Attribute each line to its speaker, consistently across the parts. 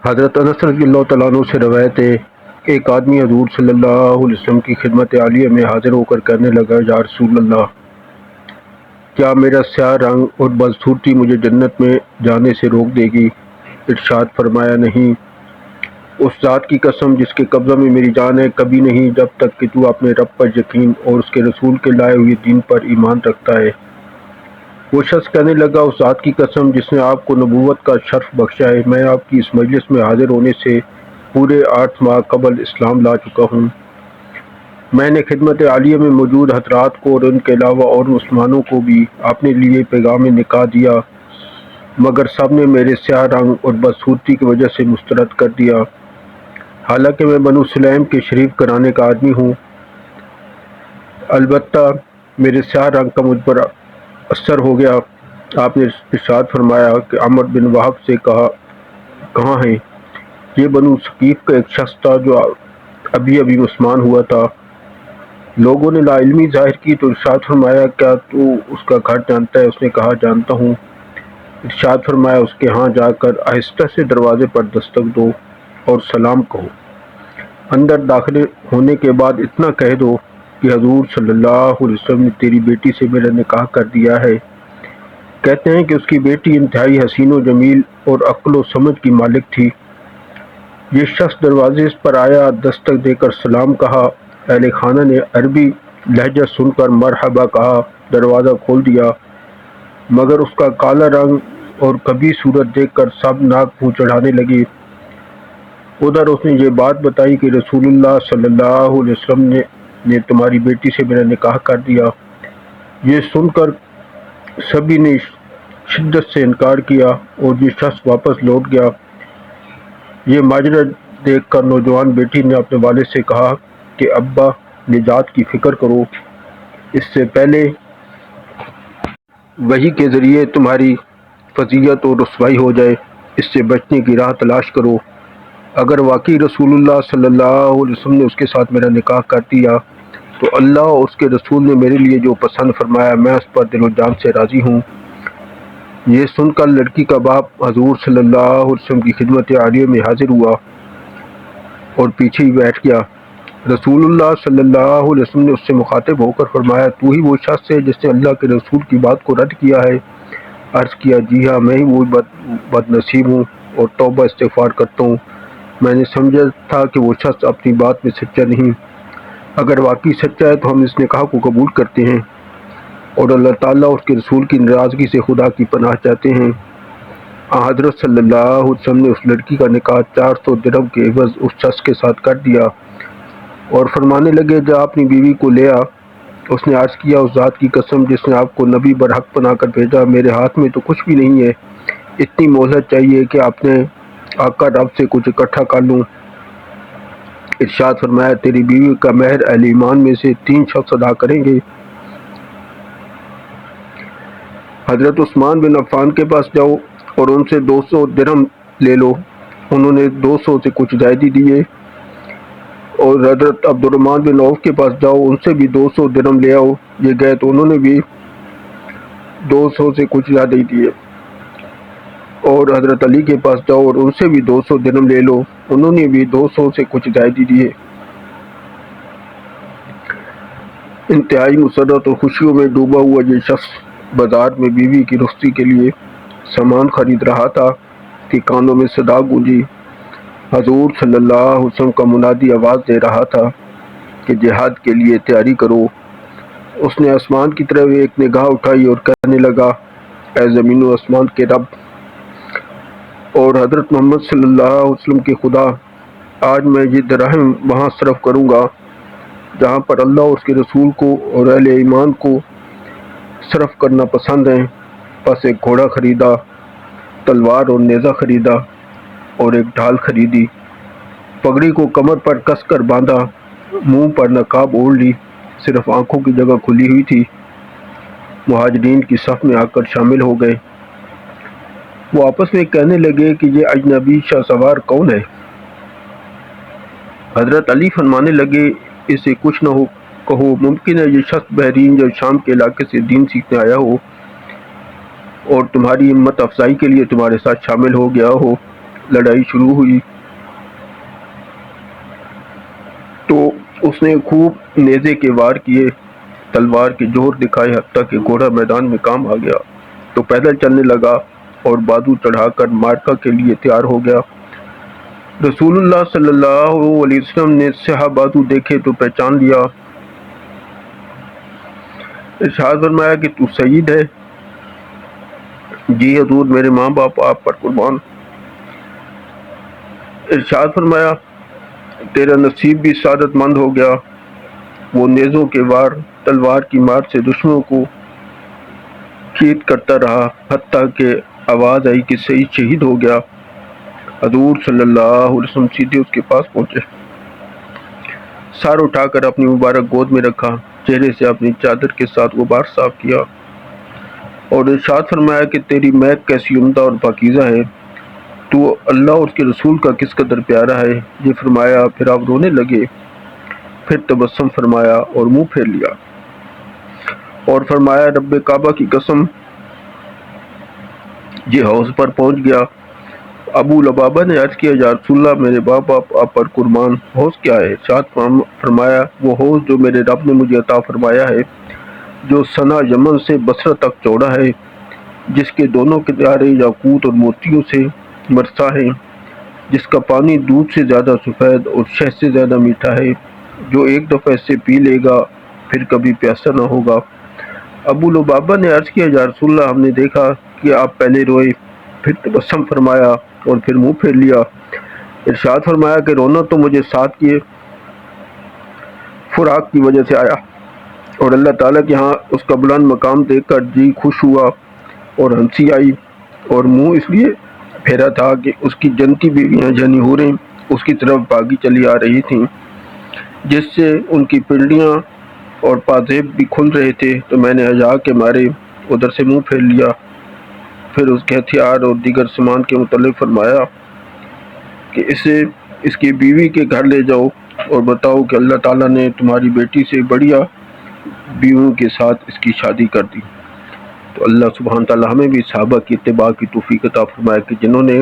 Speaker 1: حضرت انس رضی اللہ تعالیٰ عنہ سے روایت ہے، ایک آدمی حضور صلی اللہ علیہ وسلم کی خدمت عالیہ میں حاضر ہو کر کہنے لگا، یا رسول اللہ، کیا میرا سیاہ رنگ اور بدصورتی مجھے جنت میں جانے سے روک دے گی؟ ارشاد فرمایا، نہیں، اس ذات کی قسم جس کے قبضہ میں میری جان ہے، کبھی نہیں، جب تک کہ تو اپنے رب پر یقین اور اس کے رسول کے لائے ہوئے دین پر ایمان رکھتا ہے۔ وہ شخص کہنے لگا، اس ذات کی قسم جس نے آپ کو نبوت کا شرف بخشا ہے، میں آپ کی اس مجلس میں حاضر ہونے سے پورے 8 ماہ قبل اسلام لا چکا ہوں۔ میں نے خدمت عالیہ میں موجود حضرات کو اور ان کے علاوہ اور مسلمانوں کو بھی اپنے لیے پیغام نکاح دیا، مگر سب نے میرے سیاہ رنگ اور بدصورتی کی وجہ سے مسترد کر دیا۔ حالانکہ میں بنو سلیم کے شریف گھرانے کا آدمی ہوں، البتہ میرے سیاہ رنگ کا مجھ پر اثر ہو گیا۔ آپ نے ارشاد فرمایا کہ عمر بن وہب سے کہاں ہیں؟ یہ بنو ثقیف کا ایک شخص تھا جو ابھی مسلمان ہوا تھا۔ لوگوں نے لا علمی ظاہر کی تو ارشاد فرمایا، کیا تو اس کا گھر جانتا ہے؟ اس نے کہا، جانتا ہوں۔ ارشاد فرمایا، اس کے ہاں جا کر آہستہ سے دروازے پر دستک دو اور سلام کہو۔ اندر داخل ہونے کے بعد اتنا کہہ دو کہ حضور صلی اللہ علیہ وسلم نے تیری بیٹی سے میرا نکاح کر دیا ہے۔ کہتے ہیں کہ اس کی بیٹی انتہائی حسین و جمیل اور عقل و سمجھ کی مالک تھی۔ یہ شخص دروازے پر آیا، دستک دے کر سلام کہا۔ اہل خانہ نے عربی لہجہ سن کر مرحبا کہا، دروازہ کھول دیا، مگر اس کا کالا رنگ اور کبھی صورت دیکھ کر سب ناک منہ چڑھانے لگے۔ ادھر اس نے یہ بات بتائی کہ رسول اللہ صلی اللہ علیہ وسلم نے تمہاری بیٹی سے میرا نکاح کر دیا۔ یہ سن کر سبھی نے شدت سے انکار کیا اور یہ شخص واپس لوٹ گیا۔ یہ ماجرا دیکھ کر نوجوان بیٹی نے اپنے والد سے کہا کہ ابا، نجات کی فکر کرو، اس سے پہلے وحی کے ذریعے تمہاری فضیحت اور رسوائی ہو جائے، اس سے بچنے کی راہ تلاش کرو۔ اگر واقعی رسول اللہ صلی اللہ علیہ وسلم نے اس کے ساتھ میرا نکاح کر دیا تو اللہ اور اس کے رسول نے میرے لیے جو پسند فرمایا میں اس پر دل و جان سے راضی ہوں۔ یہ سن کر لڑکی کا باپ حضور صلی اللہ علیہ وسلم کی خدمت عالیہ میں حاضر ہوا اور پیچھے ہی بیٹھ گیا۔ رسول اللہ صلی اللہ علیہ وسلم نے اس سے مخاطب ہو کر فرمایا، تو ہی وہ شخص ہے جس نے اللہ کے رسول کی بات کو رد کیا ہے؟ عرض کیا، جی ہاں، میں ہی وہ بد نصیب ہوں اور توبہ استغفار کرتا ہوں۔ میں نے سمجھا تھا کہ وہ شخص اپنی بات میں سچا نہیں۔ اگر واقعی سچا ہے تو ہم اس نکاح کو قبول کرتے ہیں اور اللہ تعالیٰ اور اس کے رسول کی ناراضگی سے خدا کی پناہ چاہتے ہیں۔ حضرت صلی اللہ علیہ وسلم نے اس لڑکی کا نکاح 400 درہم کے عوض اس شخص کے ساتھ کر دیا اور فرمانے لگے، جا اپنی بیوی کو لے آ۔ اس نے عرض کیا، اس ذات کی قسم جس نے آپ کو نبی برحق بنا کر بھیجا، میرے ہاتھ میں تو کچھ بھی نہیں ہے، اتنی مہلت چاہیے کہ اپنے آقا رب سے کچھ اکٹھا کر لوں۔ ارشاد فرمایا، تیری بیوی کا مہر اہل ایمان میں سے 3 شخص ادا کریں گے۔ حضرت عثمان بن عفان کے پاس جاؤ اور ان سے 200 درہم لے لو۔ انہوں نے 200 سے کچھ زیادہ دیے۔ اور حضرت عبد الرحمن بن عوف کے پاس جاؤ، ان سے بھی 200 درہم لے آؤ۔ یہ گئے تو انہوں نے بھی 200 سے کچھ زیادہ ہی دیے۔ اور حضرت علی کے پاس جاؤ اور ان سے بھی 200 درہم لے لو، انہوں نے بھی 200 سے کچھ زیادہ دیے۔ انتہائی مسرت اور خوشیوں میں ڈوبا ہوا یہ شخص بازار میں بیوی کی رخصتی کے لیے سامان خرید رہا تھا کہ کانوں میں صدا گونجی۔ حضور صلی اللہ علیہ وسلم کا منادی آواز دے رہا تھا کہ جہاد کے لیے تیاری کرو۔ اس نے آسمان کی طرف ایک نگاہ اٹھائی اور کہنے لگا، اے زمین و آسمان کے رب اور حضرت محمد صلی اللہ علیہ وسلم کے خدا، آج میں یہ دراہم وہاں صرف کروں گا جہاں پر اللہ اور اس کے رسول کو اور اہل ایمان کو صرف کرنا پسند ہے۔ پس ایک گھوڑا خریدا، تلوار اور نیزہ خریدا اور ایک ڈھال خریدی، پگڑی کو کمر پر کس کر باندھا، منہ پر نقاب اوڑھ لی، صرف آنکھوں کی جگہ کھلی ہوئی تھی۔ مہاجرین کی صف میں آ کر شامل ہو گئے۔ وہ آپس میں کہنے لگے کہ یہ اجنبی شاہ سوار کون ہے؟ حضرت علی فرمانے لگے، اسے کچھ نہ ہو کہو، ممکن ہے یہ شخص بحرین یا شام کے علاقے سے دین سیکھنے آیا ہو اور تمہاری ہمت افزائی کے لیے تمہارے ساتھ شامل ہو گیا ہو۔ لڑائی شروع ہوئی تو اس نے خوب نیزے کے وار کیے، تلوار کے جوہر دکھائے، حتیٰ کہ گھوڑا میدان میں کام آ گیا تو پیدل چلنے لگا اور بازو چڑھا کر معرکہ کے لیے تیار ہو گیا۔ رسول اللہ صلی اللہ علیہ وسلم نے سیاہ بازو دیکھے تو پہچان لیا۔ ارشاد فرمایا کہ تو سعید ہے؟ جی حضور، میرے ماں باپ آپ پر قربان۔ ارشاد فرمایا تیرا نصیب بھی سعادت مند ہو گیا۔ وہ نیزوں کے وار، تلوار کی مار سے دشمنوں کو چیت کرتا رہا، حتیٰ کہ آواز آئی کہ سعید شہید ہو گیا۔ حضور صلی اللہ علیہ وسلم سیدھے اس کے پاس پہنچے، سار اٹھا کر اپنی مبارک گود میں رکھا، چہرے سے اپنی چادر کے ساتھ غبار صاف کیا اور ارشاد فرمایا کہ تیری مہک کیسی عمدہ اور پاکیزہ ہے، تو اللہ اور اس کے رسول کا کس قدر پیارا ہے۔ یہ فرمایا پھر آپ رونے لگے، پھر تبسم فرمایا اور منہ پھیر لیا اور فرمایا رب کعبہ کی قسم، یہ حوض پر پہنچ گیا۔ ابو لبابہ نے عرض کیا یا رسول اللہ، میرے باپ باپ آپ پر قربان، حوض کیا ہے؟ ارشاد فرمایا وہ حوض جو میرے رب نے مجھے عطا فرمایا ہے، جو صنع یمن سے بصرہ تک چوڑا ہے، جس کے دونوں کنارے یاقوت اور موتیوں سے مرصع ہیں، جس کا پانی دودھ سے زیادہ سفید اور شہد سے زیادہ میٹھا ہے، جو ایک دفعہ اس سے پی لے گا پھر کبھی پیاسا نہ ہوگا۔ ابو لبابہ نے عرض کیا یا رسول اللہ، ہم نے دیکھا کہ آپ پہلے روئے، پھر تبسم فرمایا اور پھر منہ پھیر لیا۔ ارشاد فرمایا کہ رونا تو مجھے ساتھ کیے فراق کی وجہ سے آیا اور اللہ تعالیٰ کے ہاں اس کا بلند مقام دیکھ کر جی خوش ہوا اور ہنسی آئی، اور منہ اس لیے پھیرا تھا کہ اس کی جنتی بیویاں یعنی حوریں اس کی طرف بھاگی چلی آ رہی تھیں، جس سے ان کی پنڈلیاں اور پازیب بھی کھل رہے تھے، تو میں نے حیا کے مارے ادھر سے منہ پھیر لیا۔ پھر اس کے ہتھیار اور دیگر سامان کے متعلق فرمایا کہ اسے اس کی بیوی کے گھر لے جاؤ اور بتاؤ کہ اللہ تعالیٰ نے تمہاری بیٹی سے بڑھیا بیویوں کے ساتھ اس کی شادی کر دی۔ تو اللہ سبحانہ تعالیٰ ہمیں بھی صحابہ کی اتباع کی توفیق عطا فرمائے کہ جنہوں نے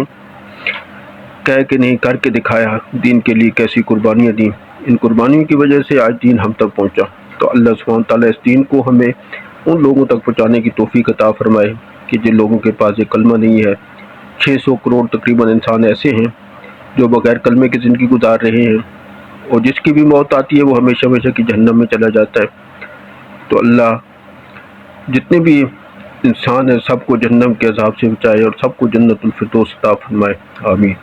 Speaker 1: کہہ کے نہیں کر کے دکھایا، دین کے لیے کیسی قربانیاں دیں، ان قربانیوں کی وجہ سے آج دین ہم تک پہنچا۔ تو اللہ سبحانہ تعالیٰ اس دین کو ہمیں ان لوگوں تک پہنچانے کی توفیق عطا فرمائے کہ جن لوگوں کے پاس یہ کلمہ نہیں ہے۔ 600 کروڑ تقریباً انسان ایسے ہیں جو بغیر کلمے کی زندگی گزار رہے ہیں، اور جس کی بھی موت آتی ہے وہ ہمیشہ ہمیشہ کی جہنم میں چلا جاتا ہے۔ تو اللہ جتنے بھی انسان ہیں سب کو جہنم کے عذاب سے بچائے اور سب کو جنت الفردوس عطا فرمائے، آمین۔